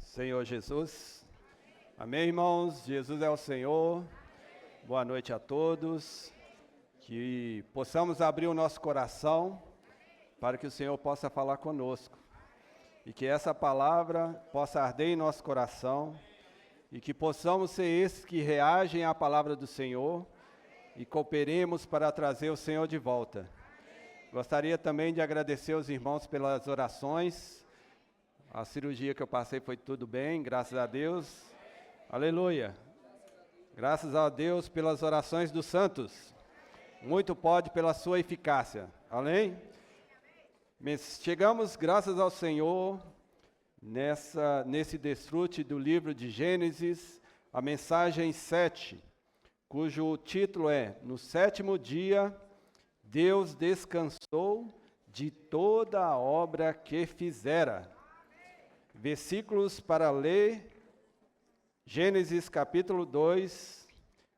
Senhor Jesus. Amém, irmãos? Jesus é o Senhor. Boa noite a todos. Que possamos abrir o nosso coração para que o Senhor possa falar conosco. E que essa palavra possa arder em nosso coração e que possamos ser esses que reagem à palavra do Senhor e cooperemos para trazer o Senhor de volta. Gostaria também de agradecer aos irmãos pelas orações. A cirurgia que eu passei foi tudo bem, graças a Deus. Aleluia. Graças a Deus pelas orações dos santos. Muito pode pela sua eficácia. Amém? Chegamos, graças ao Senhor, nesse desfrute do livro de Gênesis, a mensagem 7, cujo título é: No sétimo dia, Deus descansou de toda a obra que fizera. Versículos para ler, Gênesis capítulo 2,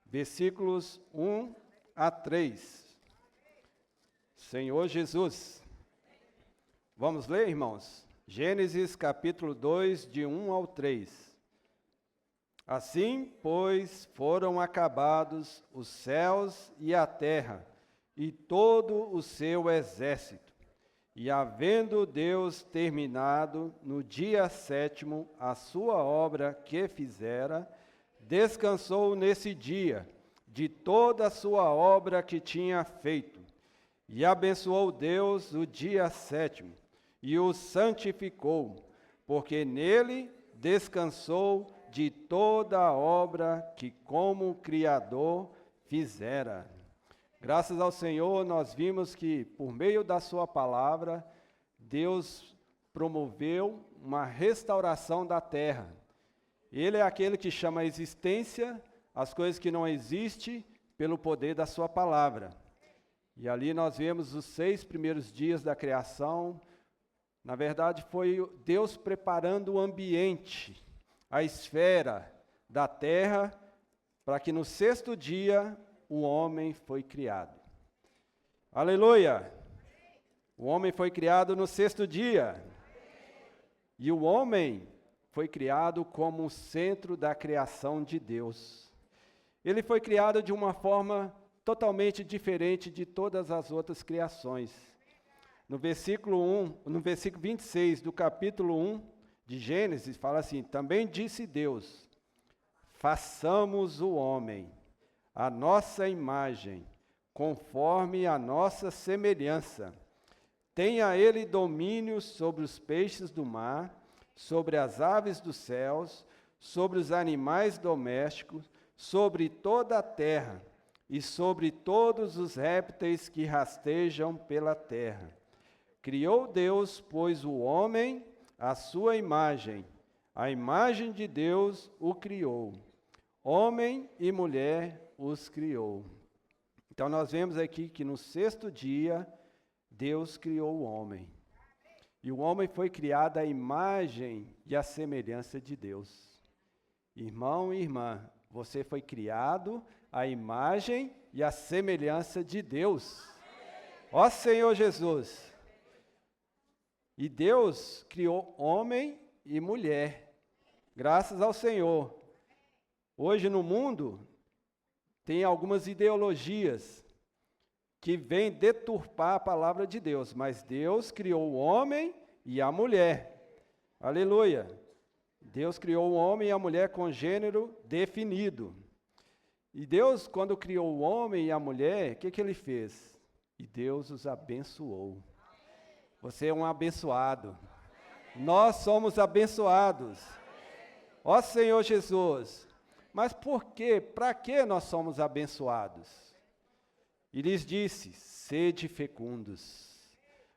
versículos 1 a 3. Senhor Jesus. Vamos ler, irmãos? Gênesis capítulo 2, de 1 ao 3. Assim, pois, foram acabados os céus e a terra, e todo o seu exército. E havendo Deus terminado no dia sétimo a sua obra que fizera, descansou nesse dia de toda a sua obra que tinha feito. E abençoou Deus o dia sétimo, e o santificou, porque nele descansou de toda a obra que como Criador fizera. Graças ao Senhor, nós vimos que, por meio da sua palavra, Deus promoveu uma restauração da terra. Ele é aquele que chama a existência as coisas que não existem pelo poder da sua palavra. E ali nós vemos os 6 primeiros dias da criação. Na verdade, foi Deus preparando o ambiente, a esfera da terra, para que no 6º dia o homem foi criado. Aleluia! O homem foi criado no 6º dia. E o homem foi criado como o centro da criação de Deus. Ele foi criado de uma forma totalmente diferente de todas as outras criações. No versículo 26 do capítulo 1 de Gênesis, fala assim: Também disse Deus, façamos o homem a nossa imagem, conforme a nossa semelhança. Tenha ele domínio sobre os peixes do mar, sobre as aves dos céus, sobre os animais domésticos, sobre toda a terra e sobre todos os répteis que rastejam pela terra. Criou Deus, pois, o homem à sua imagem. A imagem de Deus o criou. Homem e mulher os criou. Então nós vemos aqui que no 6º dia, Deus criou o homem. E o homem foi criado à imagem e à semelhança de Deus. Irmão e irmã, você foi criado à imagem e à semelhança de Deus. Ó Senhor Jesus! E Deus criou homem e mulher. Graças ao Senhor. Hoje no mundo, tem algumas ideologias que vêm deturpar a palavra de Deus, mas Deus criou o homem e a mulher. Aleluia! Deus criou o homem e a mulher com gênero definido. E Deus, quando criou o homem e a mulher, o que ele fez? E Deus os abençoou. Você é um abençoado. Nós somos abençoados. Ó Senhor Jesus! Mas por quê? Para que nós somos abençoados? E lhes disse: sede fecundos,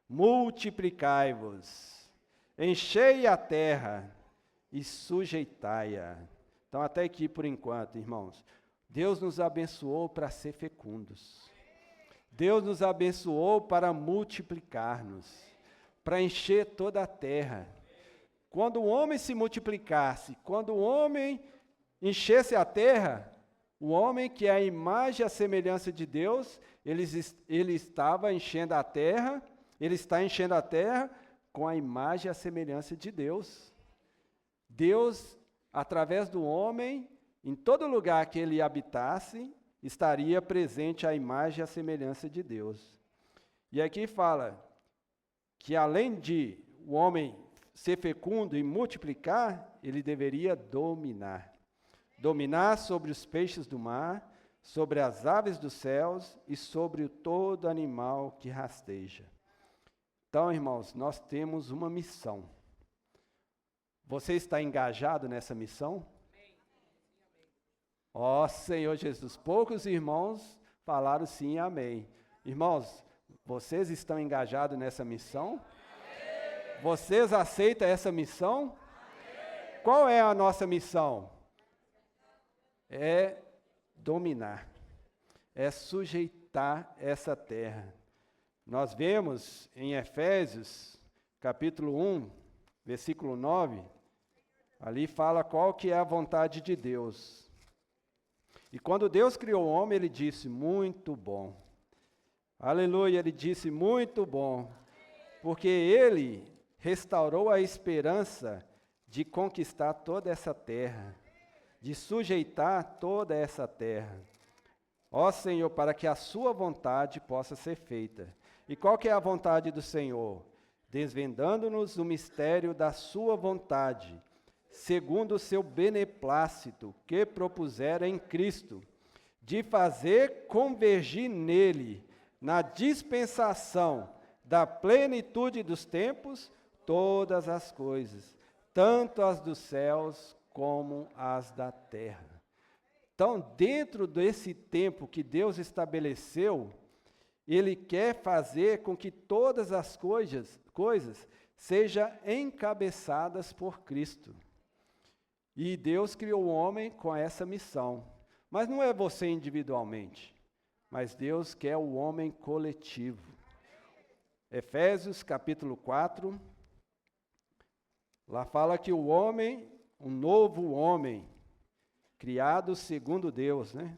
multiplicai-vos, enchei a terra e sujeitai-a. Então até aqui por enquanto, irmãos. Deus nos abençoou para ser fecundos. Deus nos abençoou para multiplicar-nos, para encher toda a terra. Quando o homem se multiplicasse, quando o homem enchesse a terra, o homem que é a imagem e a semelhança de Deus, ele estava enchendo a terra, ele está enchendo a terra com a imagem e a semelhança de Deus. Deus, através do homem, em todo lugar que ele habitasse, estaria presente a imagem e a semelhança de Deus. E aqui fala que além de o homem ser fecundo e multiplicar, ele deveria dominar. Dominar sobre os peixes do mar, sobre as aves dos céus e sobre todo animal que rasteja. Então, irmãos, nós temos uma missão. Você está engajado nessa missão? Ó Senhor Jesus, poucos irmãos falaram sim e amém. Irmãos, vocês estão engajados nessa missão? Vocês aceitam essa missão? Qual é a nossa missão? É dominar, é sujeitar essa terra. Nós vemos em Efésios, capítulo 1, versículo 9, ali fala qual que é a vontade de Deus. E quando Deus criou o homem, ele disse, muito bom. Aleluia, ele disse, muito bom, porque ele restaurou a esperança de conquistar toda essa terra, de sujeitar toda essa terra. Ó Senhor, para que a sua vontade possa ser feita. E qual que é a vontade do Senhor? Desvendando-nos o mistério da sua vontade, segundo o seu beneplácito, que propusera em Cristo, de fazer convergir nele, na dispensação da plenitude dos tempos, todas as coisas, tanto as dos céus como as da terra. Então, dentro desse tempo que Deus estabeleceu, Ele quer fazer com que todas as coisas sejam encabeçadas por Cristo. E Deus criou o homem com essa missão. Mas não é você individualmente, mas Deus quer o homem coletivo. Efésios capítulo 4, lá fala que o homem, um novo homem, criado segundo Deus, né?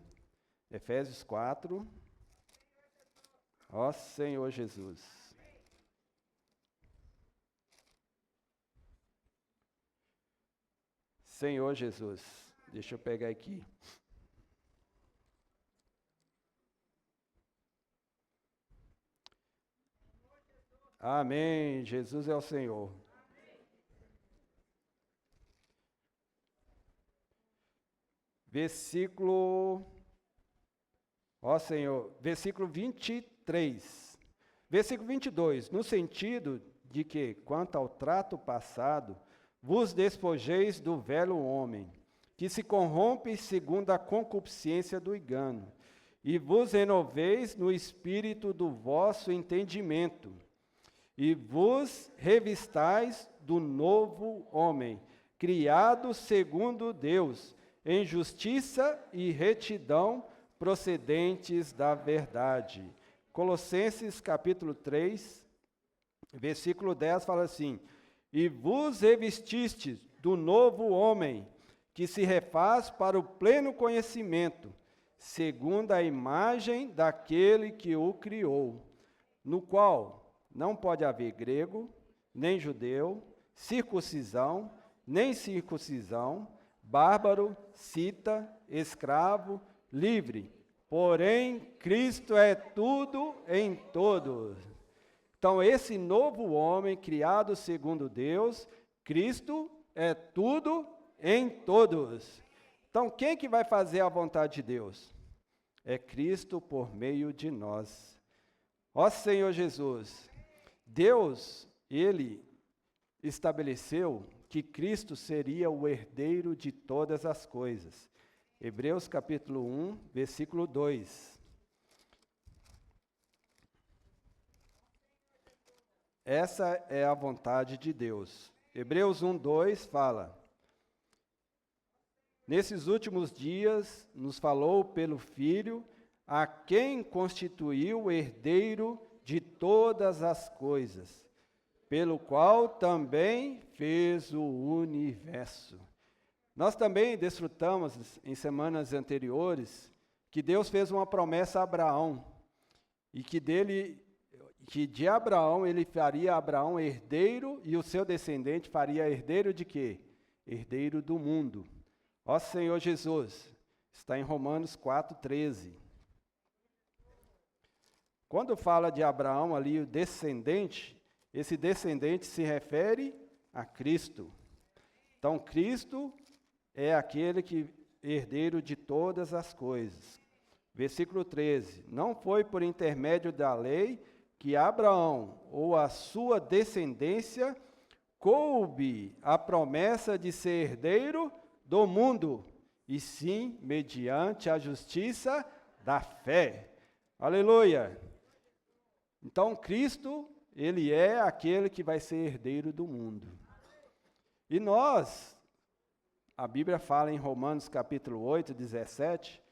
Efésios 4, ó Senhor Jesus. Senhor Jesus, deixa eu pegar aqui. Amém, Jesus é o Senhor. Versículo, ó Senhor, versículo 23. Versículo 22, no sentido de que, quanto ao trato passado, vos despojeis do velho homem, que se corrompe segundo a concupiscência do engano, e vos renoveis no espírito do vosso entendimento, e vos revistais do novo homem, criado segundo Deus, em justiça e retidão procedentes da verdade. Colossenses capítulo 3, versículo 10 fala assim, e vos revestistes do novo homem, que se refaz para o pleno conhecimento, segundo a imagem daquele que o criou, no qual não pode haver grego, nem judeu, circuncisão, nem circuncisão, bárbaro, cita, escravo, livre. Porém, Cristo é tudo em todos. Então, esse novo homem, criado segundo Deus, Cristo é tudo em todos. Então, quem que vai fazer a vontade de Deus? É Cristo por meio de nós. Ó Senhor Jesus, Deus, Ele estabeleceu que Cristo seria o herdeiro de todas as coisas. Hebreus capítulo 1, versículo 2. Essa é a vontade de Deus. Hebreus 1, 2 fala, nesses últimos dias nos falou pelo Filho, a quem constituiu o herdeiro de todas as coisas, pelo qual também fez o universo. Nós também desfrutamos em semanas anteriores que Deus fez uma promessa a Abraão e que de Abraão ele faria Abraão herdeiro e o seu descendente faria herdeiro de quê? herdeiro do mundo. Ó Senhor Jesus, está em Romanos 4,13. Quando fala de Abraão ali, o descendente, esse descendente se refere a Cristo. Então, Cristo é aquele que herdeiro de todas as coisas. Versículo 13. Não foi por intermédio da lei que Abraão ou a sua descendência coube a promessa de ser herdeiro do mundo, e sim mediante a justiça da fé. Aleluia! Então, Cristo, ele é aquele que vai ser herdeiro do mundo. E nós, a Bíblia fala em Romanos capítulo 8, 17,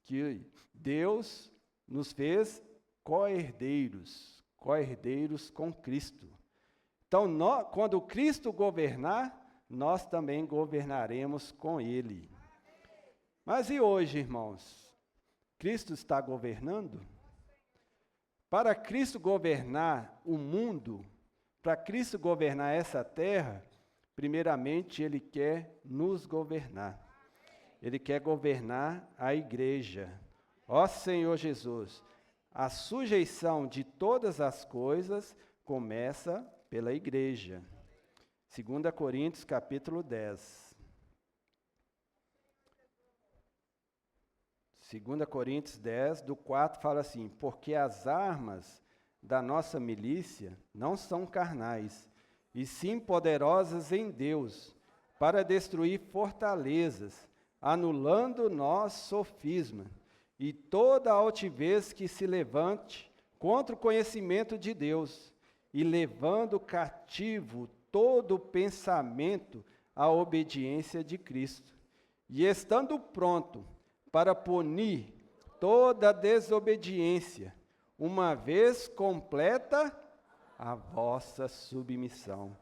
que Deus nos fez co-herdeiros com Cristo. Então, quando Cristo governar, nós também governaremos com Ele. Mas e hoje, irmãos? Cristo está governando? Para Cristo governar o mundo, para Cristo governar essa terra, primeiramente Ele quer nos governar. Ele quer governar a igreja. Ó Senhor Jesus, a sujeição de todas as coisas começa pela igreja. 2 Coríntios capítulo 10. 2 Coríntios 10, do 4, fala assim: porque as armas da nossa milícia não são carnais, e sim poderosas em Deus, para destruir fortalezas, anulando nosso sofisma, e toda altivez que se levante contra o conhecimento de Deus, e levando cativo todo pensamento à obediência de Cristo, e estando pronto para punir toda desobediência, uma vez completa a vossa submissão.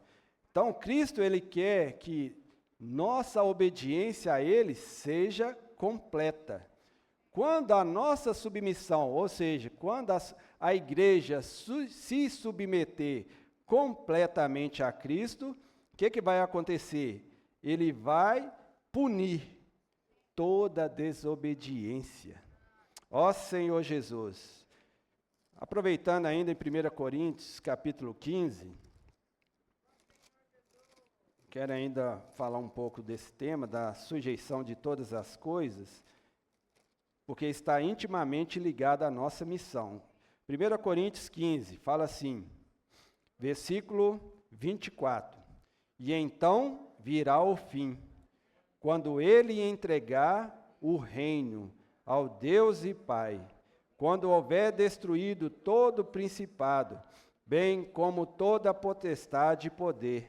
Então, Cristo, Ele quer que nossa obediência a Ele seja completa. Quando a nossa submissão, ou seja, quando a igreja se submeter completamente a Cristo, o que vai acontecer? Ele vai punir toda desobediência. Ó Senhor Jesus, aproveitando ainda em 1 Coríntios, capítulo 15, quero ainda falar um pouco desse tema, da sujeição de todas as coisas, porque está intimamente ligado à nossa missão. 1 Coríntios 15, fala assim, versículo 24, e então virá o fim, quando ele entregar o reino ao Deus e Pai, quando houver destruído todo principado, bem como toda potestade e poder,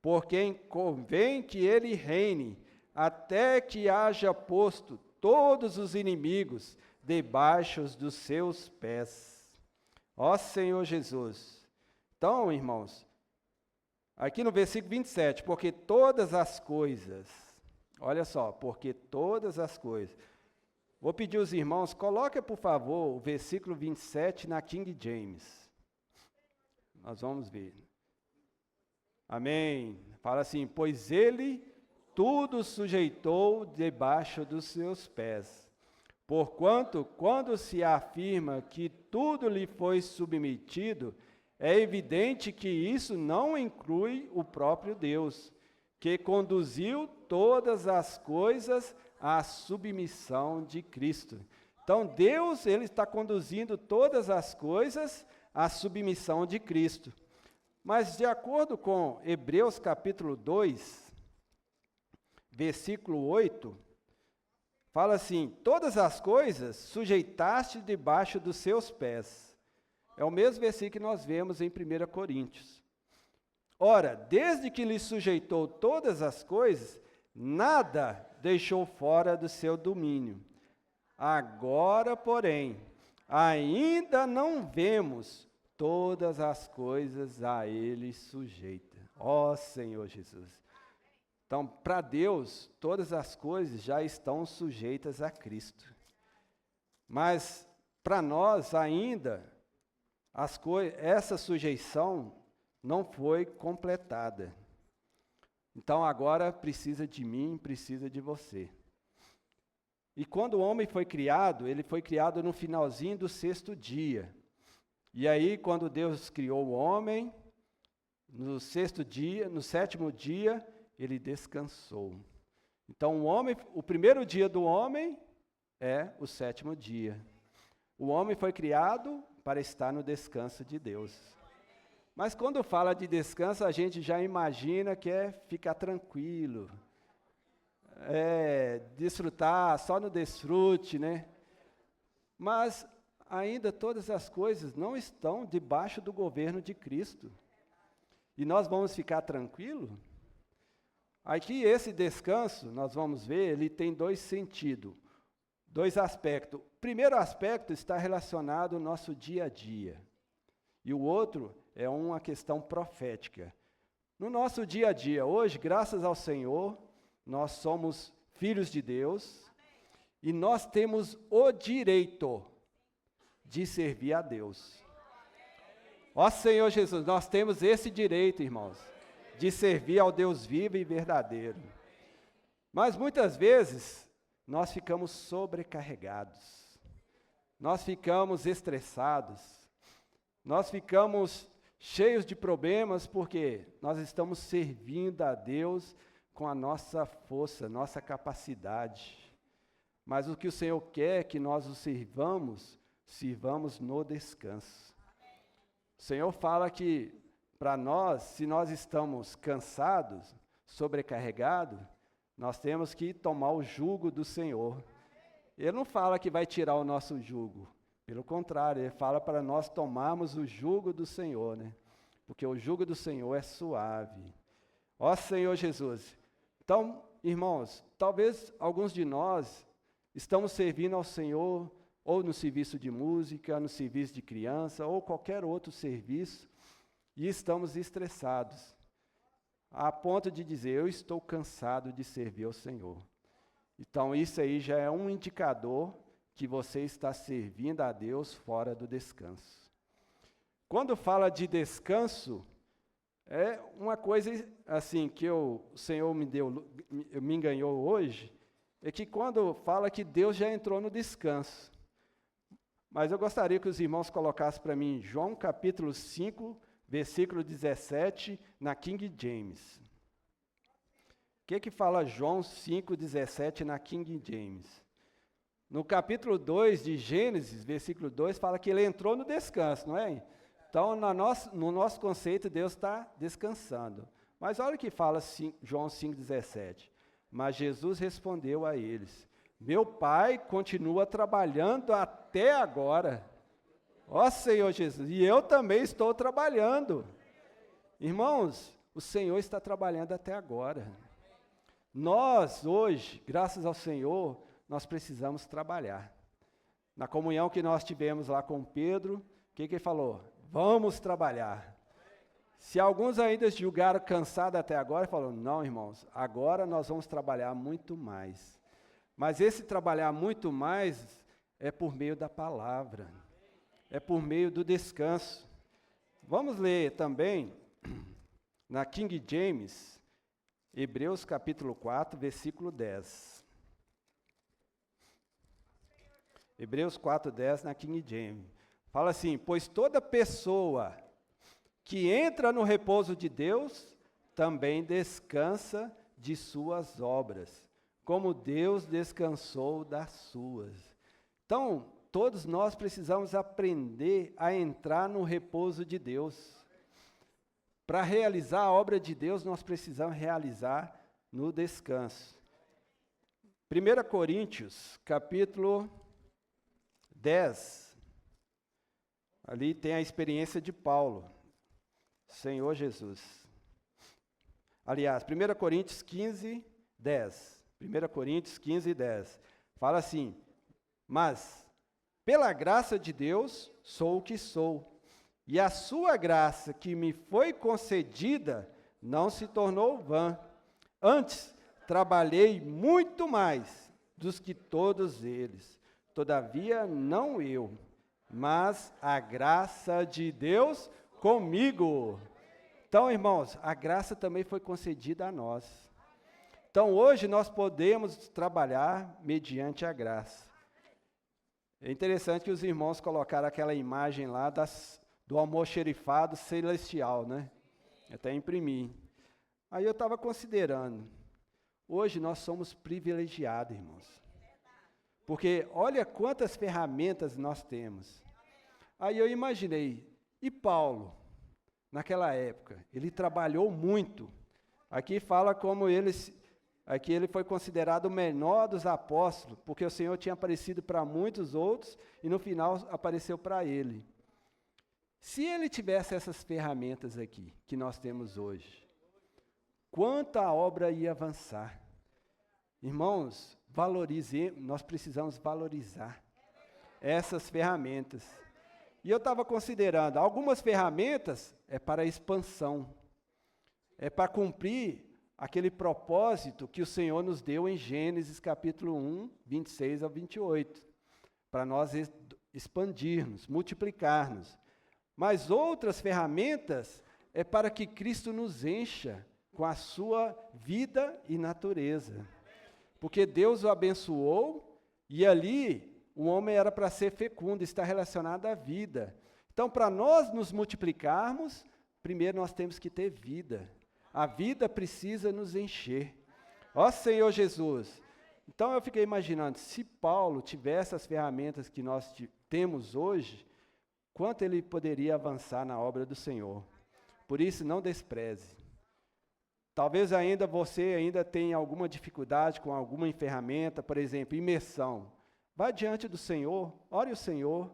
por quem convém que ele reine, até que haja posto todos os inimigos debaixo dos seus pés. Ó Senhor Jesus. Então, irmãos, aqui no versículo 27, porque todas as coisas, olha só, porque todas as coisas. Vou pedir aos irmãos, coloque, por favor, o versículo 27 na King James. Nós vamos ver. Amém. Fala assim, pois ele tudo sujeitou debaixo dos seus pés. Porquanto, quando se afirma que tudo lhe foi submetido, é evidente que isso não inclui o próprio Deus, que conduziu todas as coisas à submissão de Cristo. Então, Deus, Ele está conduzindo todas as coisas à submissão de Cristo. Mas, de acordo com Hebreus capítulo 2, versículo 8, fala assim, todas as coisas sujeitaste debaixo dos seus pés. É o mesmo versículo que nós vemos em 1 Coríntios. Ora, desde que lhe sujeitou todas as coisas, nada deixou fora do seu domínio. Agora, porém, ainda não vemos todas as coisas a ele sujeitas. Ó Senhor Jesus. Então, para Deus, todas as coisas já estão sujeitas a Cristo. Mas, para nós ainda, essa sujeição não foi completada. Então agora precisa de mim, precisa de você. E quando o homem foi criado, ele foi criado no finalzinho do 6º dia. E aí, quando Deus criou o homem, no 6º dia, no 7º dia, ele descansou. Então o primeiro dia do homem é o 7º dia. O homem foi criado para estar no descanso de Deus. Mas quando fala de descanso, a gente já imagina que é ficar tranquilo, desfrutar só no desfrute, né? Mas ainda todas as coisas não estão debaixo do governo de Cristo. E nós vamos ficar tranquilos? Aqui esse descanso, nós vamos ver, ele tem 2 sentidos, 2 aspectos. O primeiro aspecto está relacionado ao nosso dia a dia. E o outro é uma questão profética. No nosso dia a dia, hoje, graças ao Senhor, nós somos filhos de Deus e nós temos o direito de servir a Deus. Ó Senhor Jesus, nós temos esse direito, irmãos, de servir ao Deus vivo e verdadeiro. Mas muitas vezes nós ficamos sobrecarregados, nós ficamos estressados, nós ficamos cheios de problemas porque nós estamos servindo a Deus com a nossa força, nossa capacidade. Mas o que o Senhor quer é que nós o sirvamos no descanso. O Senhor fala que para nós, se nós estamos cansados, sobrecarregados, nós temos que tomar o jugo do Senhor. Ele não fala que vai tirar o nosso jugo. Pelo contrário, ele fala para nós tomarmos o jugo do Senhor, né? Porque o jugo do Senhor é suave. Ó Senhor Jesus. Então, irmãos, talvez alguns de nós estamos servindo ao Senhor, ou no serviço de música, no serviço de criança, ou qualquer outro serviço, e estamos estressados, a ponto de dizer, eu estou cansado de servir ao Senhor. Então, isso aí já é um indicador que você está servindo a Deus fora do descanso. Quando fala de descanso, é uma coisa assim que o Senhor me enganou hoje, é que quando fala que Deus já entrou no descanso. Mas eu gostaria que os irmãos colocassem para mim João capítulo 5, versículo 17, na King James. O que fala João 5,17 na King James? No capítulo 2 de Gênesis, versículo 2, fala que ele entrou no descanso, não é? Então, no nosso conceito, Deus está descansando. Mas olha o que fala João 5,17. Mas Jesus respondeu a eles, meu Pai continua trabalhando até agora. Ó Senhor Jesus, e eu também estou trabalhando. Irmãos, o Senhor está trabalhando até agora. Nós, hoje, graças ao Senhor, nós precisamos trabalhar. Na comunhão que nós tivemos lá com Pedro, o que ele falou? Vamos trabalhar. Se alguns ainda julgaram cansado até agora, falaram, não, irmãos, agora nós vamos trabalhar muito mais. Mas esse trabalhar muito mais é por meio da palavra, é por meio do descanso. Vamos ler também, na King James, Hebreus capítulo 4, versículo 10. Hebreus 4, 10, na King James. Fala assim, pois toda pessoa que entra no repouso de Deus, também descansa de suas obras, como Deus descansou das suas. Então, todos nós precisamos aprender a entrar no repouso de Deus. Para realizar a obra de Deus, nós precisamos realizar no descanso. 1 Coríntios, capítulo 10, ali tem a experiência de Paulo. Senhor Jesus. Aliás, 1 Coríntios 15, 10. 1 Coríntios 15, 10. Fala assim, mas, pela graça de Deus, sou o que sou, e a sua graça que me foi concedida não se tornou vã. Antes, trabalhei muito mais dos que todos eles. Todavia, não eu, mas a graça de Deus comigo. Então, irmãos, a graça também foi concedida a nós. Então, hoje nós podemos trabalhar mediante a graça. É interessante que os irmãos colocaram aquela imagem lá do almoxerifado celestial, né? Até imprimi. Aí eu estava considerando, hoje nós somos privilegiados, irmãos. Porque olha quantas ferramentas nós temos. Aí eu imaginei, e Paulo, naquela época, ele trabalhou muito. Aqui fala como aqui ele foi considerado o menor dos apóstolos, porque o Senhor tinha aparecido para muitos outros e no final apareceu para ele. Se ele tivesse essas ferramentas aqui, que nós temos hoje, quanta obra ia avançar. Irmãos, nós precisamos valorizar essas ferramentas. E eu estava considerando, algumas ferramentas é para expansão, é para cumprir aquele propósito que o Senhor nos deu em Gênesis capítulo 1, 26 ao 28, para nós expandirmos, multiplicarmos. Mas outras ferramentas é para que Cristo nos encha com a sua vida e natureza. Porque Deus o abençoou e ali o homem era para ser fecundo, está relacionado à vida. Então, para nós nos multiplicarmos, primeiro nós temos que ter vida. A vida precisa nos encher. Ó Senhor Jesus! Então eu fiquei imaginando, se Paulo tivesse as ferramentas que nós temos hoje, quanto ele poderia avançar na obra do Senhor. Por isso, não despreze. Talvez você ainda tenha alguma dificuldade com alguma ferramenta, por exemplo, imersão. Vá diante do Senhor, ore o Senhor,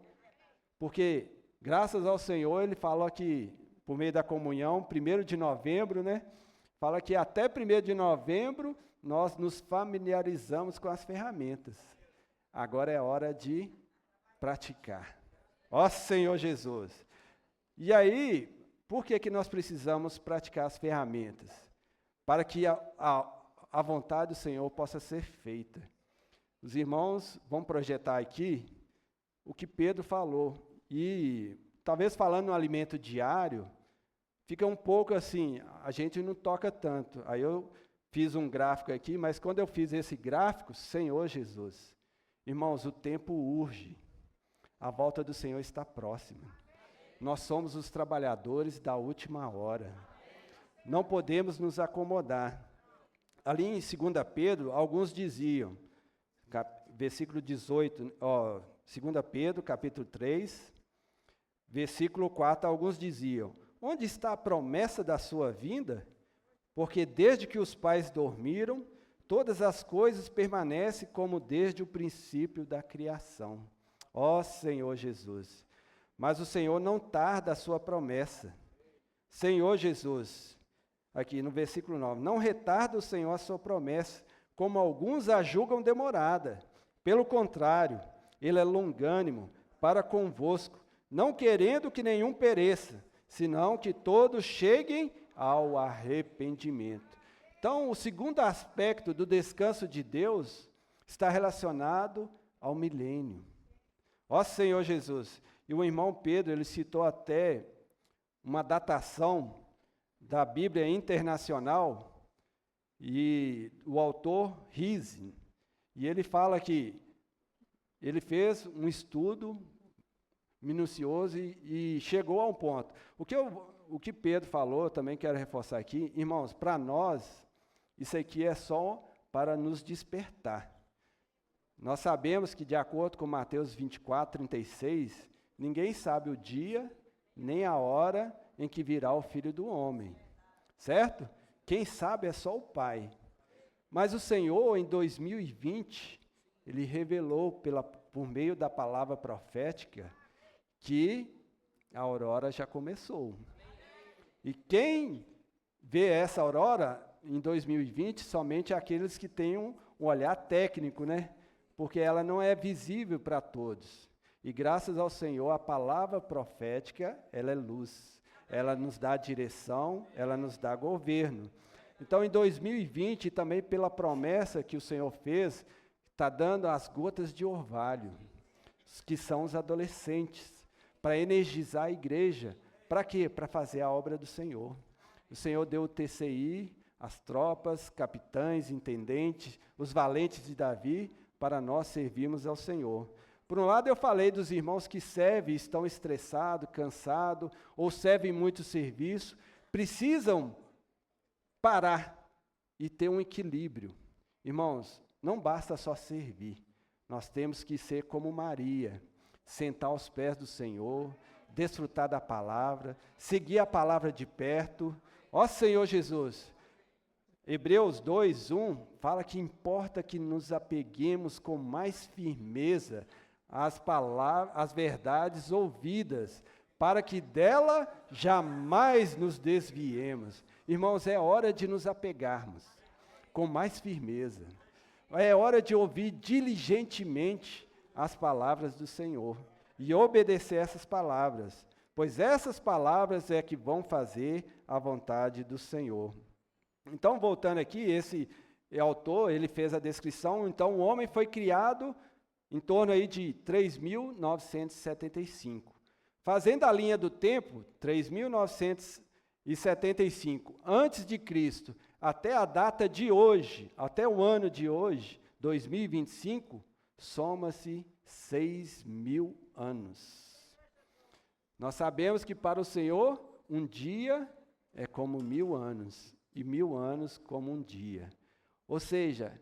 porque graças ao Senhor, ele falou que, por meio da comunhão, 1º de novembro, né? Fala que até 1º de novembro, nós nos familiarizamos com as ferramentas. Agora é hora de praticar. Ó Senhor Jesus! E aí, por que nós precisamos praticar as ferramentas? Para que a vontade do Senhor possa ser feita. Os irmãos vão projetar aqui o que Pedro falou. E talvez falando no alimento diário, fica um pouco assim, a gente não toca tanto. Aí eu fiz um gráfico aqui, mas quando eu fiz esse gráfico, Senhor Jesus, irmãos, o tempo urge. A volta do Senhor está próxima. Nós somos os trabalhadores da última hora. Não podemos nos acomodar. Ali em 2 Pedro, alguns diziam, versículo 18, 2 Pedro, capítulo 3, versículo 4, alguns diziam, onde está a promessa da sua vinda? Porque desde que os pais dormiram, todas as coisas permanecem como desde o princípio da criação. Ó Senhor Jesus! Mas o Senhor não tarda a sua promessa. Senhor Jesus, aqui no versículo 9, não retarda o Senhor a sua promessa, como alguns a julgam demorada. Pelo contrário, Ele é longânimo para convosco, não querendo que nenhum pereça, senão que todos cheguem ao arrependimento. Então, o segundo aspecto do descanso de Deus está relacionado ao milênio. Ó Senhor Jesus! E o irmão Pedro, ele citou até uma datação da Bíblia Internacional, e o autor Riesing, e ele fala que ele fez um estudo minucioso e chegou a um ponto. O que Pedro falou, também quero reforçar aqui, irmãos, para nós, isso aqui é só para nos despertar. Nós sabemos que, de acordo com Mateus 24, 36, ninguém sabe o dia, nem a hora em que virá o Filho do Homem, certo? Quem sabe é só o Pai. Mas o Senhor, em 2020, Ele revelou por meio da palavra profética que a aurora já começou. E quem vê essa aurora em 2020, somente aqueles que têm um olhar técnico, né? Porque ela não é visível para todos. E graças ao Senhor, a palavra profética, ela é luz. Ela nos dá direção, ela nos dá governo. Então, em 2020, também pela promessa que o Senhor fez, está dando as gotas de orvalho, que são os adolescentes, para energizar a igreja. Para quê? Para fazer a obra do Senhor. o Senhor deu o TCI, as tropas, capitães, intendentes, os valentes de Davi, para nós servirmos ao Senhor. Por um lado, eu falei dos irmãos que servem, estão estressados, cansados, ou servem muito serviço, precisam parar e ter um equilíbrio. Irmãos, não basta só servir, nós temos que ser como Maria, sentar aos pés do Senhor, desfrutar da palavra, seguir a palavra de perto. Ó Senhor Jesus, Hebreus 2:1 fala que importa que nos apeguemos com mais firmeza às palavras, às verdades ouvidas, para que dela jamais nos desviemos. Irmãos, é hora de nos apegarmos com mais firmeza. É hora de ouvir diligentemente as palavras do Senhor e obedecer essas palavras, pois essas palavras é que vão fazer a vontade do Senhor. Então, voltando aqui, esse autor, ele fez a descrição, então o homem foi criado em torno aí de 3.975. Fazendo a linha do tempo, 3.975 antes de Cristo, até a data de hoje, até o ano de hoje, 2025, soma-se 6.000 anos. Nós sabemos que para o Senhor, um dia é como 1.000 anos, e 1.000 anos como um dia. Ou seja,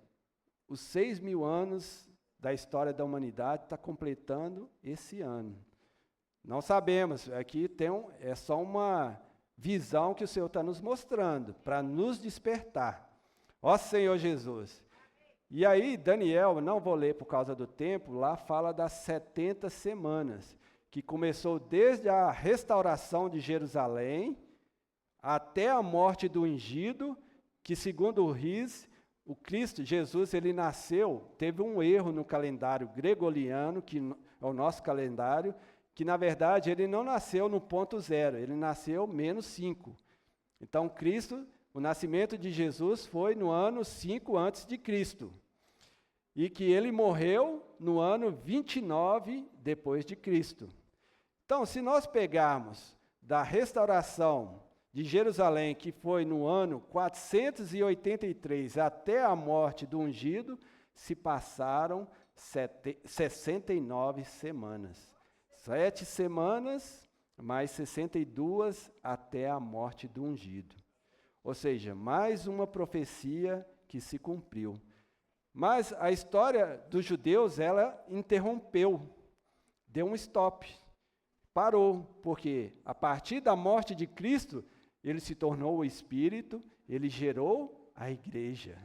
os 6.000 anos da história da humanidade está completando esse ano. Não sabemos, aqui é só uma visão que o Senhor está nos mostrando, para nos despertar. Ó Senhor Jesus. E aí, Daniel, não vou ler por causa do tempo, lá fala das 70 semanas, que começou desde a restauração de Jerusalém, até a morte do ungido, que segundo o Riz, o Cristo, Jesus, ele nasceu, teve um erro no calendário gregoriano, que é o nosso calendário, que na verdade ele não nasceu no ponto zero, ele nasceu menos 5. Então Cristo, o nascimento de Jesus foi no ano 5 antes de Cristo, e que ele morreu no ano 29 depois de Cristo. Então, se nós pegarmos da restauração de Jerusalém, que foi no ano 483, até a morte do ungido, se passaram 69 semanas. 7 semanas, mais 62 até a morte do ungido. Ou seja, mais uma profecia que se cumpriu. Mas a história dos judeus, ela interrompeu, deu um stop, parou, porque a partir da morte de Cristo, ele se tornou o Espírito, ele gerou a igreja.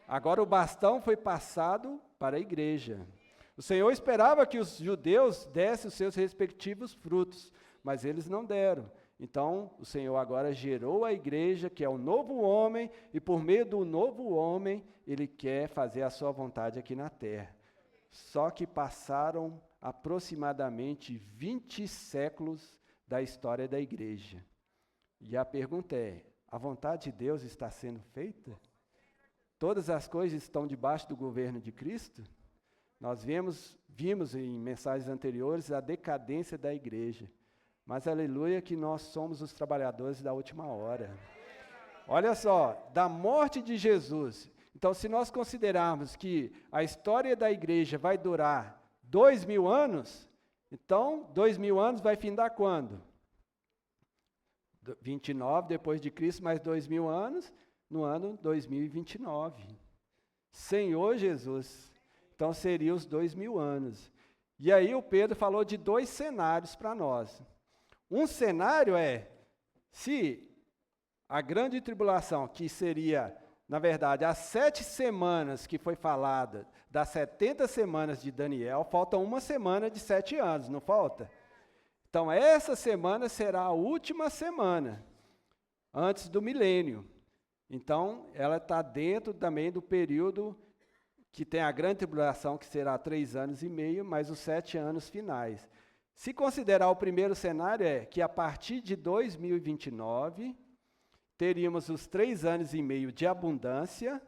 Agora o bastão foi passado para a igreja. O Senhor esperava que os judeus dessem os seus respectivos frutos, mas eles não deram. Então, o Senhor agora gerou a igreja, que é o novo homem, e por meio do novo homem, ele quer fazer a sua vontade aqui na terra. Só que passaram aproximadamente 20 séculos da história da igreja. E a pergunta é: a vontade de Deus está sendo feita? Todas as coisas estão debaixo do governo de Cristo? Nós vimos em mensagens anteriores a decadência da igreja. Mas aleluia que nós somos os trabalhadores da última hora. Olha só, da morte de Jesus. Então, se nós considerarmos que a história da igreja vai durar 2.000 anos, então 2.000 anos vai findar quando? 29 depois de Cristo, mais 2.000 anos, no ano 2029. Senhor Jesus. Então, seria os 2.000 anos. E aí o Pedro falou de 2 cenários para nós. Um cenário é, se a grande tribulação, que seria, na verdade, as 7 semanas que foi falada, das 70 semanas de Daniel, falta uma semana de 7 anos, não falta? Então, essa semana será a última semana, antes do milênio. Então, ela está dentro também do período que tem a grande tribulação, que será 3 anos e meio, mais os 7 anos finais. Se considerar o primeiro cenário, é que a partir de 2029, teríamos os 3 anos e meio de abundância,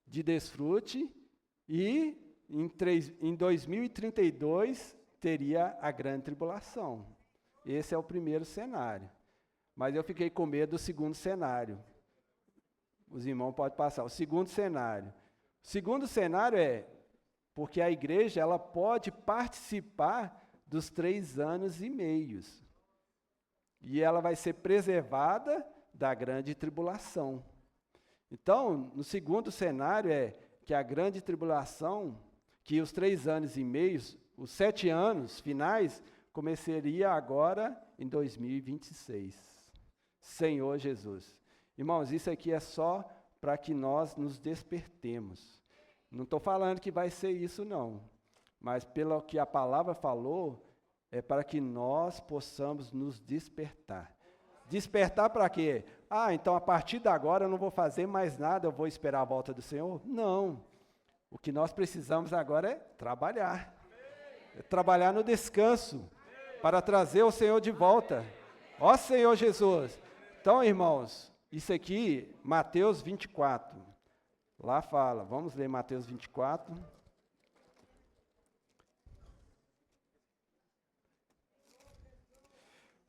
de desfrute, e em 2032 teria a grande tribulação. Esse é o primeiro cenário. Mas eu fiquei com medo do segundo cenário. Os irmãos podem passar. O segundo cenário. O segundo cenário é porque a igreja ela pode participar dos 3 anos e meios. E ela vai ser preservada da grande tribulação. Então, no segundo cenário é que a grande tribulação, que os 3 anos e meios, os 7 anos finais, começaria agora em 2026. Senhor Jesus. Irmãos, isso aqui é só para que nós nos despertemos. Não estou falando que vai ser isso, não. Mas pelo que a palavra falou, é para que nós possamos nos despertar. Despertar para quê? Então a partir de agora eu não vou fazer mais nada, eu vou esperar a volta do Senhor? Não. O que nós precisamos agora é trabalhar. É trabalhar no descanso, para trazer o Senhor de volta. Ó Senhor Jesus. Então, irmãos, isso aqui, Mateus 24. Lá fala, vamos ler Mateus 24.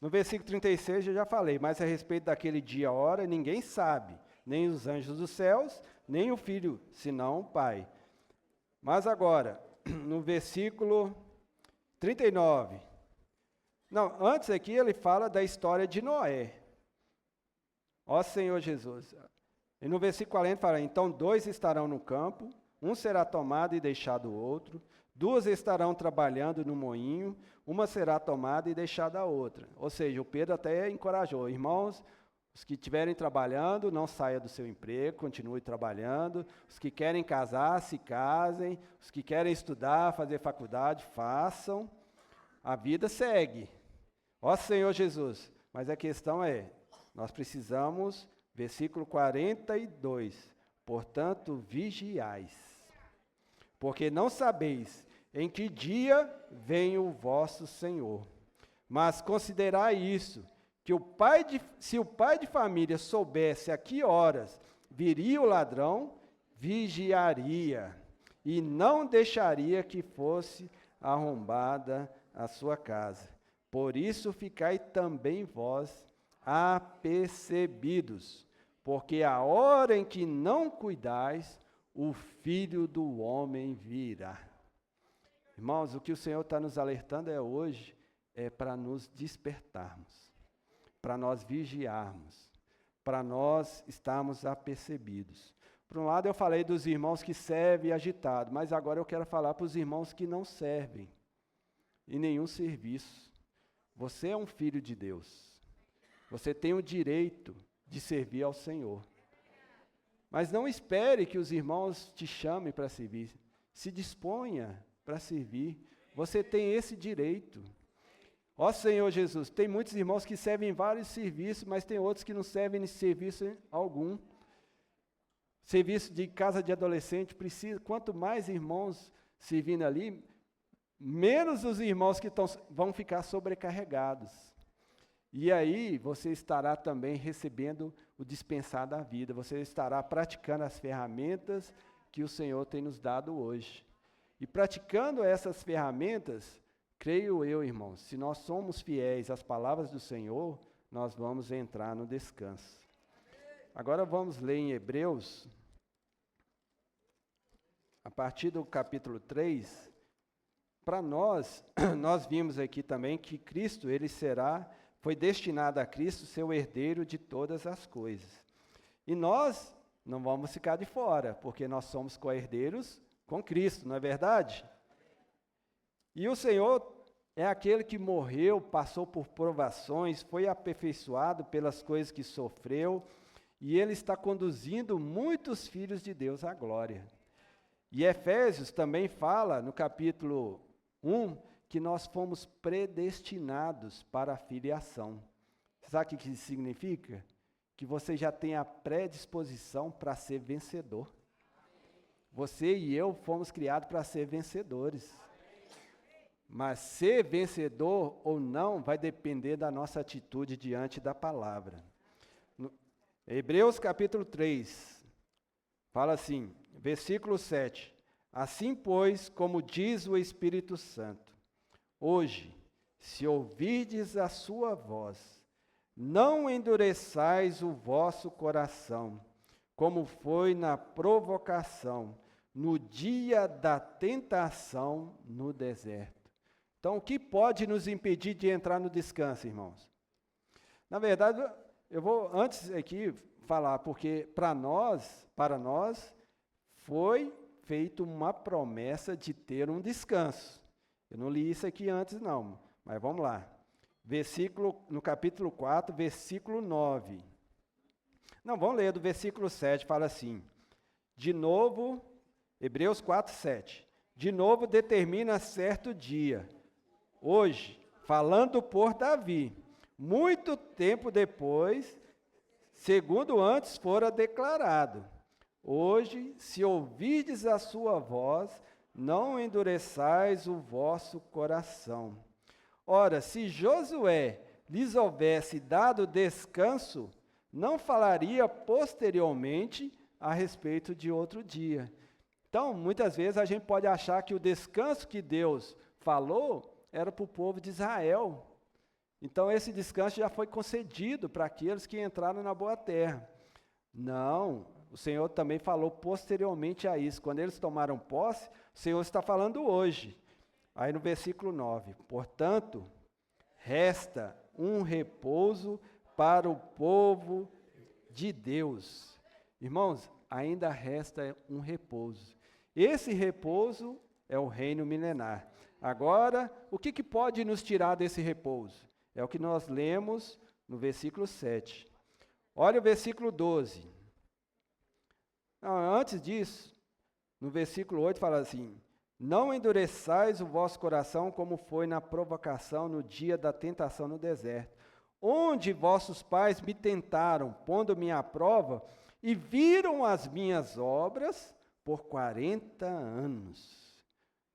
No versículo 36 eu já falei, mas a respeito daquele dia, hora, ninguém sabe, nem os anjos dos céus, nem o Filho, senão o Pai. Mas agora, no versículo 39. Não, antes aqui ele fala da história de Noé. Ó Senhor Jesus. E no versículo 40 fala, então 2 estarão no campo, um será tomado e deixado o outro, 2 estarão trabalhando no moinho, uma será tomada e deixada a outra. Ou seja, o Pedro até encorajou, irmãos, os que estiverem trabalhando, não saia do seu emprego, continue trabalhando, os que querem casar, se casem, os que querem estudar, fazer faculdade, façam, a vida segue. Ó Senhor Jesus, mas a questão é, nós precisamos, versículo 42, portanto, vigiais, porque não sabeis em que dia vem o vosso Senhor. Mas considerai isso, que se o pai de família soubesse a que horas viria o ladrão, vigiaria, e não deixaria que fosse arrombada a sua casa. Por isso ficai também vós apercebidos, porque a hora em que não cuidais, o Filho do Homem virá. Irmãos, o que o Senhor está nos alertando hoje é para nos despertarmos, para nós vigiarmos, para nós estarmos apercebidos. Por um lado eu falei dos irmãos que servem agitado, mas agora eu quero falar para os irmãos que não servem em nenhum serviço. Você é um filho de Deus. Você tem o direito de servir ao Senhor. Mas não espere que os irmãos te chamem para servir. Se disponha para servir. Você tem esse direito. Ó Senhor Jesus, tem muitos irmãos que servem em vários serviços, mas tem outros que não servem em serviço algum. Serviço de casa de adolescente precisa, quanto mais irmãos servindo ali, menos os irmãos que vão ficar sobrecarregados. E aí você estará também recebendo o dispensar da vida, você estará praticando as ferramentas que o Senhor tem nos dado hoje. E praticando essas ferramentas, creio eu, irmãos, se nós somos fiéis às palavras do Senhor, nós vamos entrar no descanso. Agora vamos ler em Hebreus, a partir do capítulo 3, para nós vimos aqui também que Cristo, foi destinado a Cristo ser o herdeiro de todas as coisas. E nós não vamos ficar de fora, porque nós somos co-herdeiros com Cristo, não é verdade? E o Senhor é aquele que morreu, passou por provações, foi aperfeiçoado pelas coisas que sofreu, e Ele está conduzindo muitos filhos de Deus à glória. E Efésios também fala, no capítulo 1, que nós fomos predestinados para a filiação. Sabe o que isso significa? Que você já tem a predisposição para ser vencedor. Você e eu fomos criados para ser vencedores. Mas ser vencedor ou não vai depender da nossa atitude diante da palavra. Hebreus capítulo 3, fala assim, versículo 7. Assim, pois, como diz o Espírito Santo, hoje, se ouvirdes a sua voz, não endureçais o vosso coração, como foi na provocação, no dia da tentação no deserto. Então, o que pode nos impedir de entrar no descanso, irmãos? Na verdade, eu vou antes aqui falar, porque para nós, foi feita uma promessa de ter um descanso. Eu não li isso aqui antes não, mas vamos lá. No capítulo 4, versículo 9. Não, vamos ler do versículo 7, fala assim: de novo, Hebreus 4, 7. De novo determina certo dia, hoje, falando por Davi, muito tempo depois, segundo antes fora declarado. Hoje, se ouvirdes a sua voz, não endureçais o vosso coração. Ora, se Josué lhes houvesse dado descanso, não falaria posteriormente a respeito de outro dia. Então, muitas vezes a gente pode achar que o descanso que Deus falou era para o povo de Israel. Então, esse descanso já foi concedido para aqueles que entraram na boa terra. Não, o Senhor também falou posteriormente a isso. Quando eles tomaram posse, o Senhor está falando hoje. Aí no versículo 9, portanto, resta um repouso para o povo de Deus. Irmãos, ainda resta um repouso. Esse repouso é o reino milenar. Agora, o que pode nos tirar desse repouso? É o que nós lemos no versículo 7. Olha o versículo 12. Antes disso, no versículo 8 fala assim: não endureçais o vosso coração como foi na provocação no dia da tentação no deserto, onde vossos pais me tentaram, pondo-me à prova, e viram as minhas obras por 40 anos.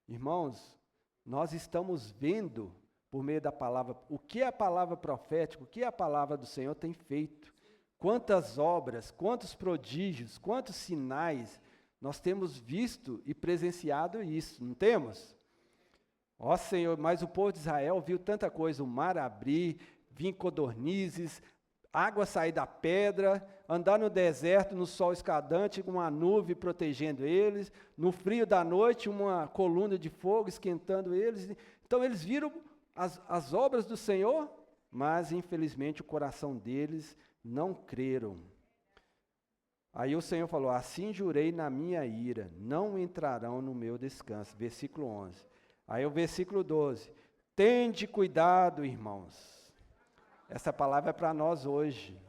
Irmãos, nós estamos vendo, por meio da palavra, o que a palavra profética, o que a palavra do Senhor tem feito. Quantas obras, quantos prodígios, quantos sinais nós temos visto e presenciado isso, não temos? Ó Senhor, mas o povo de Israel viu tanta coisa, o mar abrir, vir codornizes, água sair da pedra, andar no deserto, no sol escaldante, com uma nuvem protegendo eles, no frio da noite, uma coluna de fogo esquentando eles. Então eles viram as obras do Senhor, mas infelizmente o coração deles não creram. Aí o Senhor falou: assim jurei na minha ira, não entrarão no meu descanso. Versículo 11. Aí o versículo 12. Tende cuidado, irmãos. Essa palavra é para nós hoje.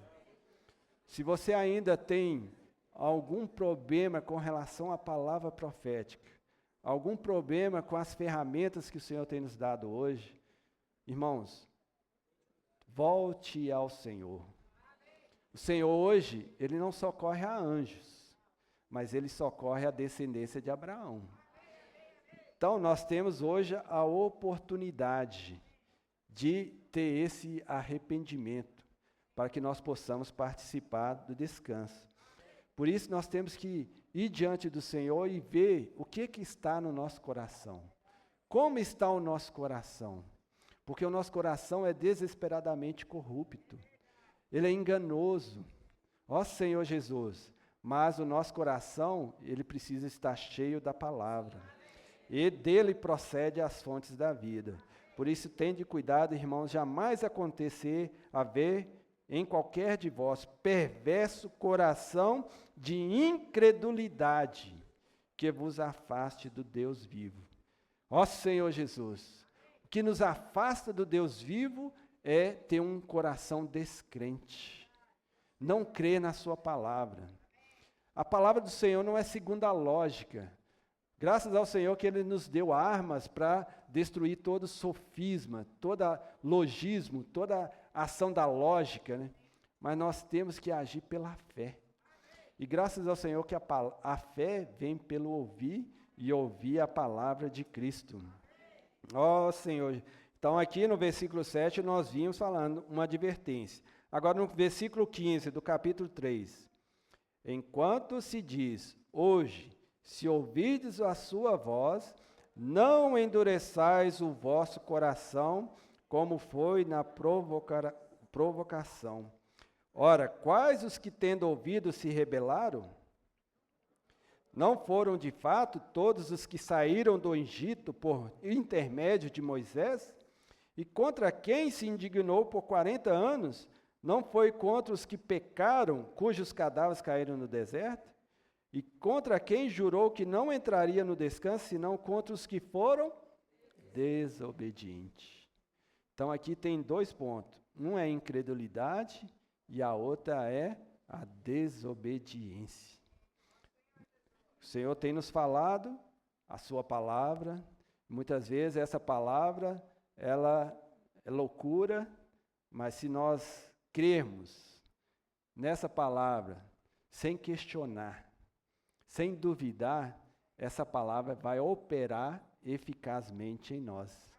Se você ainda tem algum problema com relação à palavra profética, algum problema com as ferramentas que o Senhor tem nos dado hoje, irmãos, volte ao Senhor. O Senhor hoje, Ele não socorre a anjos, mas Ele socorre a descendência de Abraão. Então, nós temos hoje a oportunidade de ter esse arrependimento, para que nós possamos participar do descanso. Por isso, nós temos que ir diante do Senhor e ver o que está no nosso coração. Como está o nosso coração? Porque o nosso coração é desesperadamente corrupto. Ele é enganoso, ó Senhor Jesus, mas o nosso coração, ele precisa estar cheio da palavra, e dele procede as fontes da vida. Por isso, tende cuidado, irmãos, jamais haver em qualquer de vós perverso coração de incredulidade, que vos afaste do Deus vivo. Ó Senhor Jesus, o que nos afasta do Deus vivo é ter um coração descrente, não crer na sua palavra. A palavra do Senhor não é segundo a lógica. Graças ao Senhor que Ele nos deu armas para destruir todo sofisma, todo logismo, toda ação da lógica, né? Mas nós temos que agir pela fé. E graças ao Senhor que a fé vem pelo ouvir e ouvir a palavra de Cristo. Ó Senhor. Então, aqui no versículo 7, nós vimos falando uma advertência. Agora, no versículo 15 do capítulo 3. Enquanto se diz, hoje, se ouvirdes a sua voz, não endureçais o vosso coração, como foi na provocação. Ora, quais os que tendo ouvido se rebelaram? Não foram de fato todos os que saíram do Egito por intermédio de Moisés? E contra quem se indignou por 40 anos? Não foi contra os que pecaram, cujos cadáveres caíram no deserto? E contra quem jurou que não entraria no descanso, senão contra os que foram desobedientes? Então aqui tem 2 pontos. Um é a incredulidade e a outra é a desobediência. O Senhor tem nos falado a sua palavra. Muitas vezes essa palavra, ela é loucura, mas se nós crermos nessa palavra, sem questionar, sem duvidar, essa palavra vai operar eficazmente em nós.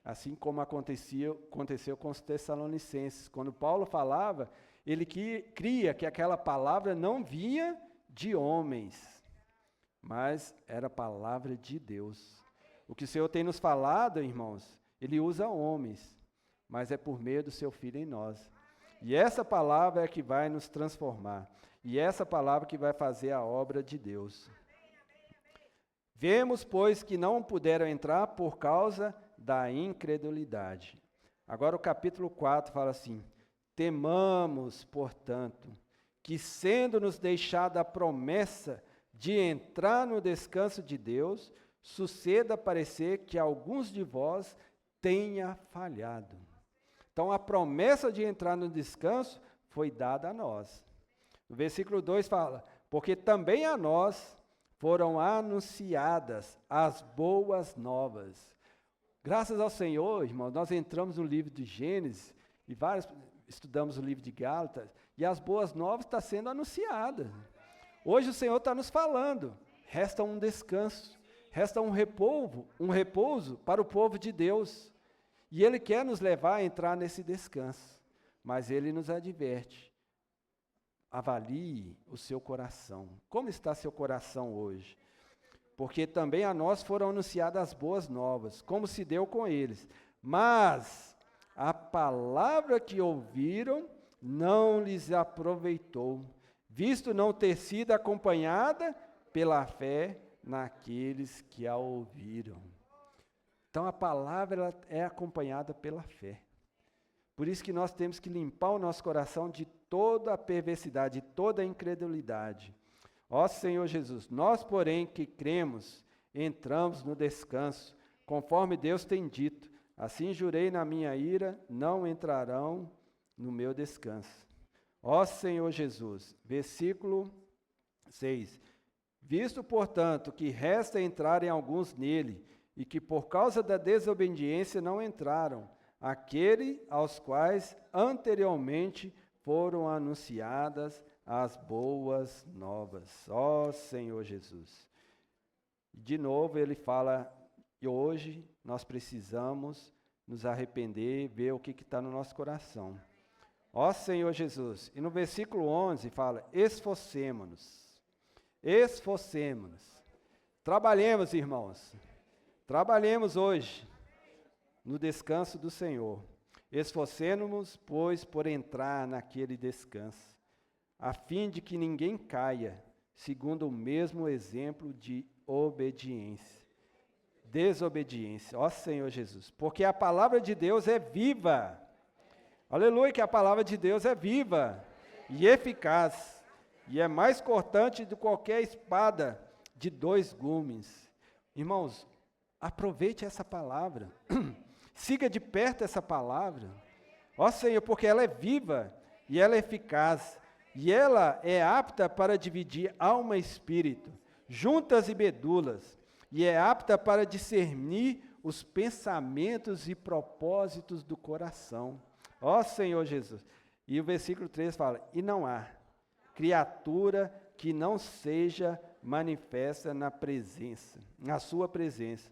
Assim como aconteceu com os Tessalonicenses. Quando Paulo falava, ele cria que aquela palavra não vinha de homens, mas era a palavra de Deus. O que o Senhor tem nos falado, irmãos, Ele usa homens, mas é por meio do Seu Filho em nós. E essa palavra é que vai nos transformar. E essa palavra que vai fazer a obra de Deus. Vemos, pois, que não puderam entrar por causa da incredulidade. Agora o capítulo 4 fala assim: temamos, portanto, que sendo-nos deixada a promessa de entrar no descanso de Deus, suceda parecer que alguns de vós tenha falhado. Então a promessa de entrar no descanso foi dada a nós. No versículo 2 fala: porque também a nós foram anunciadas as boas novas. Graças ao Senhor, irmão, nós entramos no livro de Gênesis, e estudamos o livro de Gálatas, e as boas novas estão sendo anunciadas. Hoje o Senhor está nos falando, resta um descanso, resta um repouso para o povo de Deus. E Ele quer nos levar a entrar nesse descanso, mas Ele nos adverte: avalie o seu coração. Como está seu coração hoje? Porque também a nós foram anunciadas as boas novas, como se deu com eles. Mas a palavra que ouviram não lhes aproveitou, visto não ter sido acompanhada pela fé naqueles que a ouviram. Então a palavra ela é acompanhada pela fé. Por isso que nós temos que limpar o nosso coração de toda a perversidade, de toda a incredulidade. Ó Senhor Jesus, nós, porém, que cremos, entramos no descanso, conforme Deus tem dito: assim jurei na minha ira, não entrarão no meu descanso. Ó Senhor Jesus, versículo 6. Visto, portanto, que resta entrarem alguns nele, e que por causa da desobediência não entraram, aquele aos quais anteriormente foram anunciadas as boas novas. Ó Senhor Jesus. De novo ele fala, e hoje nós precisamos nos arrepender, ver o que está no nosso coração. Ó Senhor Jesus. E no versículo 11 fala: esforcemo-nos. Esforcemo-nos. Trabalhemos, irmãos. Trabalhemos hoje no descanso do Senhor. Esforcemo-nos, pois, por entrar naquele descanso, a fim de que ninguém caia, segundo o mesmo exemplo de obediência. Desobediência, ó Senhor Jesus, porque a palavra de Deus é viva. Aleluia, que a palavra de Deus é viva e eficaz, e é mais cortante do que qualquer espada de 2 gumes. Irmãos, aproveite essa palavra, siga de perto essa palavra, ó Senhor, porque ela é viva e ela é eficaz, e ela é apta para dividir alma e espírito, juntas e medulas, e é apta para discernir os pensamentos e propósitos do coração. Ó Senhor Jesus. E o versículo 3 fala: e não há criatura que não seja manifesta na sua presença.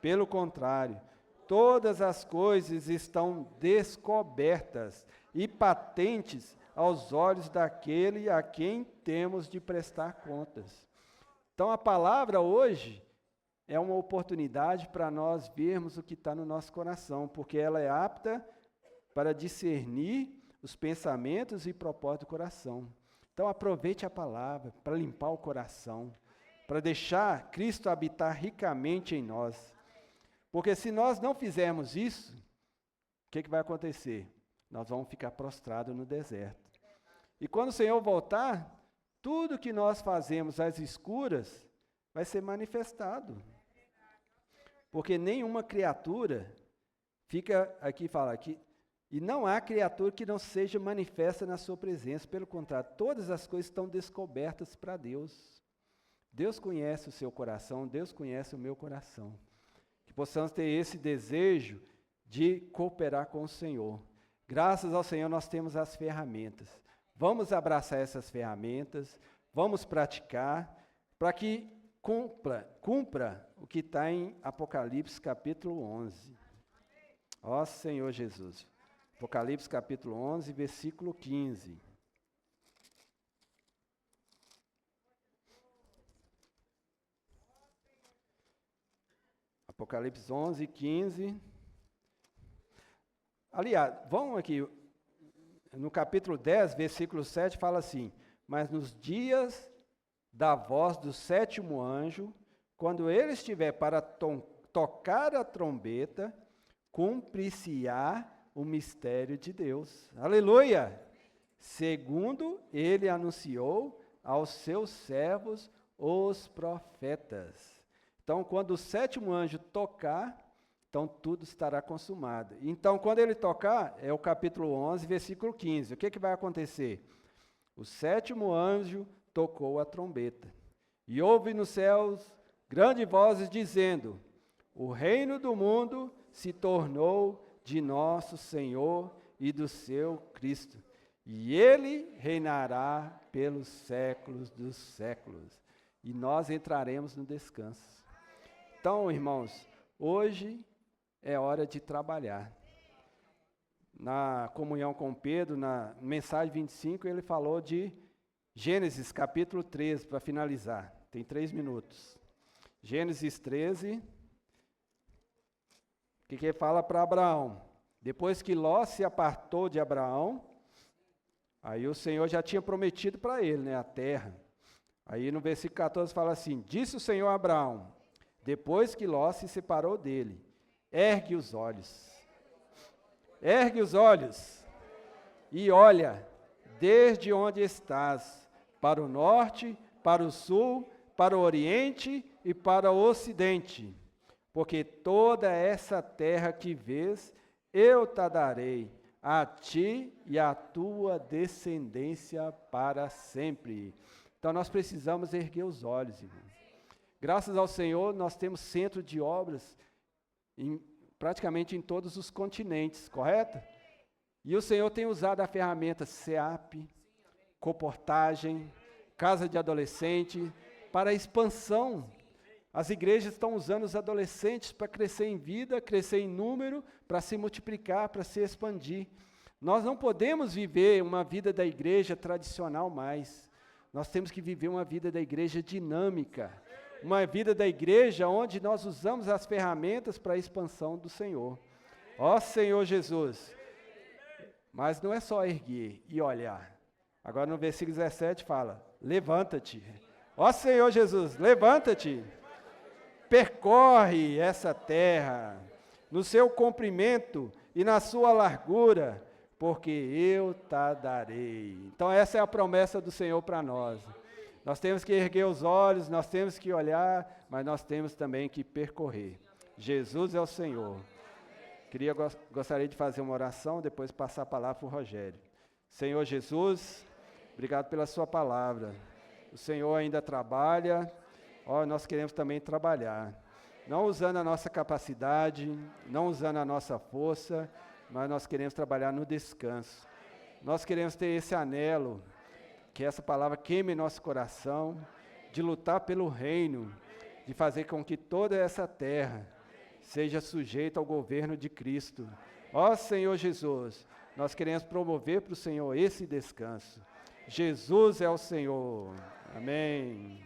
Pelo contrário, todas as coisas estão descobertas e patentes aos olhos daquele a quem temos de prestar contas. Então a palavra hoje é uma oportunidade para nós vermos o que está no nosso coração, porque ela é apta para discernir os pensamentos e propósitos do coração. Então aproveite a palavra para limpar o coração, para deixar Cristo habitar ricamente em nós. Porque se nós não fizermos isso, o que vai acontecer? Nós vamos ficar prostrados no deserto. E quando o Senhor voltar, tudo que nós fazemos às escuras vai ser manifestado. Porque nenhuma criatura fica aqui e fala aqui, e não há criatura que não seja manifesta na sua presença. Pelo contrário, todas as coisas estão descobertas para Deus. Deus conhece o seu coração, Deus conhece o meu coração. Que possamos ter esse desejo de cooperar com o Senhor. Graças ao Senhor nós temos as ferramentas. Vamos abraçar essas ferramentas, vamos praticar, para que cumpra o que está em Apocalipse capítulo 11. Ó Senhor Jesus. Apocalipse capítulo 11, versículo 15. Apocalipse 11, 15. Aliás, vamos aqui, no capítulo 10, versículo 7, fala assim: mas nos dias da voz do sétimo anjo, quando ele estiver para tocar a trombeta, cumprir-se-á o mistério de Deus. Aleluia! Segundo ele anunciou aos seus servos, os profetas. Então, quando o sétimo anjo tocar, então tudo estará consumado. Então, quando ele tocar, é o capítulo 11, versículo 15. O que vai acontecer? O sétimo anjo tocou a trombeta. E houve nos céus grandes vozes dizendo: o reino do mundo se tornou de nosso Senhor e do seu Cristo, e ele reinará pelos séculos dos séculos. E nós entraremos no descanso. Então, irmãos, hoje é hora de trabalhar. Na comunhão com Pedro, na mensagem 25, ele falou de Gênesis capítulo 13, para finalizar. Tem 3 minutos. Gênesis 13, o que ele fala para Abraão? Depois que Ló se apartou de Abraão, aí o Senhor já tinha prometido para ele, a terra. Aí no versículo 14 fala assim: disse o Senhor a Abraão, depois que Ló se separou dele: ergue os olhos e olha desde onde estás, para o norte, para o sul, para o oriente e para o ocidente, porque toda essa terra que vês, eu te darei a ti e à tua descendência para sempre. Então nós precisamos erguer os olhos, irmãos. Graças ao Senhor, nós temos centro de obras praticamente em todos os continentes, correto? E o Senhor tem usado a ferramenta SEAP, Coportagem, Casa de Adolescente, para a expansão. As igrejas estão usando os adolescentes para crescer em vida, crescer em número, para se multiplicar, para se expandir. Nós não podemos viver uma vida da igreja tradicional mais. Nós temos que viver uma vida da igreja dinâmica, uma vida da igreja onde nós usamos as ferramentas para a expansão do Senhor. Ó Senhor Jesus! Mas não é só erguer e olhar. Agora no versículo 17 fala: levanta-te. Ó Senhor Jesus, levanta-te. Percorre essa terra no seu comprimento e na sua largura, porque eu te darei. Então essa é a promessa do Senhor para nós. Nós temos que erguer os olhos, nós temos que olhar, mas nós temos também que percorrer. Jesus é o Senhor. Gostaria de fazer uma oração, depois passar a palavra para o Rogério. Senhor Jesus, obrigado pela sua palavra. O Senhor ainda trabalha, nós queremos também trabalhar. Não usando a nossa capacidade, não usando a nossa força, mas nós queremos trabalhar no descanso. Nós queremos ter esse anelo, que essa palavra queime em nosso coração, de lutar pelo reino, de fazer com que toda essa terra seja sujeita ao governo de Cristo. Ó Senhor Jesus, nós queremos promover para o Senhor esse descanso. Jesus é o Senhor. Amém.